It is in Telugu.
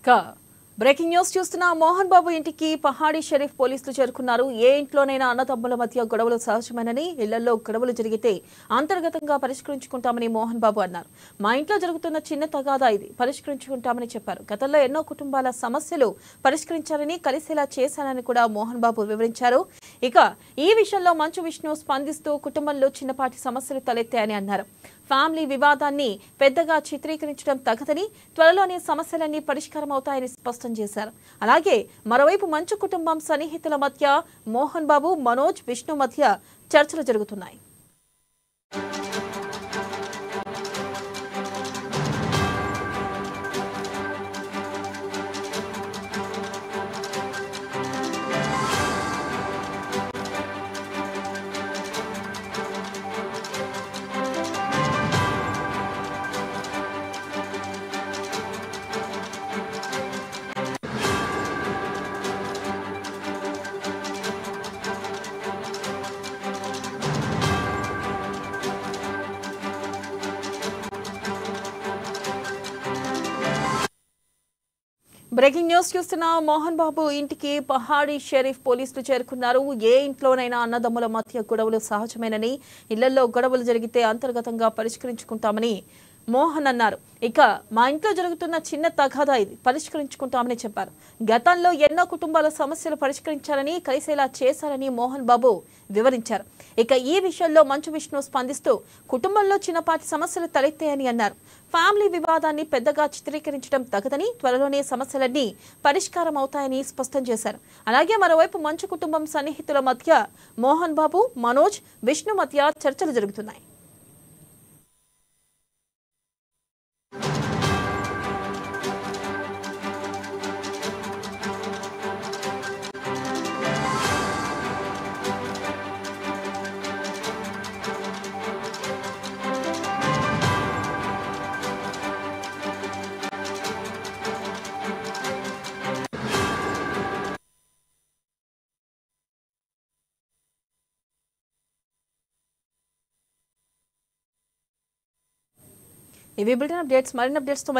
ఇక బ్రేకింగ్ న్యూస్ చూస్తున్న మోహన్ బాబు ఇంటికి పహాడీ షరీఫ్ పోలీసులు చేరుకున్నారు. ఏ ఇంట్లోనైనా అన్నదమ్ముల మధ్య గొడవలు సహజమేనని, ఇళ్లలో గొడవలు జరిగితే అంతర్గతంగా పరిష్కరించుకుంటామని మోహన్ బాబు అన్నారు. మా ఇంట్లో జరుగుతున్న చిన్న తగాదా ఇది పరిష్కరించుకుంటామని చెప్పారు. గతంలో ఎన్నో కుటుంబాల సమస్యలు పరిష్కరించాలని, కలిసేలా చేశానని కూడా మోహన్ బాబు వివరించారు. ఇక ఈ విషయంలో మంచు విష్ణు స్పందిస్తూ కుటుంబంలో చిన్నపాటి సమస్యలు తలెత్తాయని అన్నారు. ఫ్యామిలీ వివాదాన్ని పెద్దగా చిత్రీకరించడం తగదని, త్వరలోనే సమస్యలన్నీ పరిష్కారం అవుతాయని స్పష్టం చేశారు. అలాగే మరోవైపు మంచు కుటుంబం సన్నిహితుల మధ్య మోహన్ బాబు, మనోజ్, విష్ణు మధ్య చర్చలు జరుగుతున్నాయి. బ్రేకింగ్ న్యూస్ చూస్తున్న మోహన్ బాబు ఇంటికి పహాడీ షరీఫ్ పోలీసులు చేరుకున్నారు. ఏ ఇంట్లోనైనా అన్నదమ్ముల మధ్య గొడవలు సహజమేనని, ఇళ్లలో గొడవలు జరిగితే అంతర్గతంగా పరిష్కరించుకుంటామని మోహన్ అన్నారు. ఇక మా ఇంట్లో జరుగుతున్న చిన్న తగాదా ఇది పరిష్కరించుకుంటామని చెప్పారు. గతంలో ఎన్నో కుటుంబాల సమస్యలు పరిష్కరించాలని, కలిసేలా చేశారని మోహన్ బాబు వివరించారు. ఇక ఈ విషయంలో మంచు విష్ణు స్పందిస్తూ కుటుంబంలో చిన్నపాటి సమస్యలు తలెత్తాయని అన్నారు. ఫ్యామిలీ వివాదాన్ని పెద్దగా చిత్రీకరించడం తగదని, త్వరలోనే సమస్యలన్నీ పరిష్కారం అవుతాయని స్పష్టం చేశారు. అలాగే మరోవైపు మంచు కుటుంబం సన్నిహితుల మధ్య మోహన్ బాబు, మనోజ్, విష్ణు మధ్య చర్చలు జరుగుతున్నాయి. ఇవి బులెటిన్ అప్డేట్స్. మరిన్ని అప్డేట్స్ తో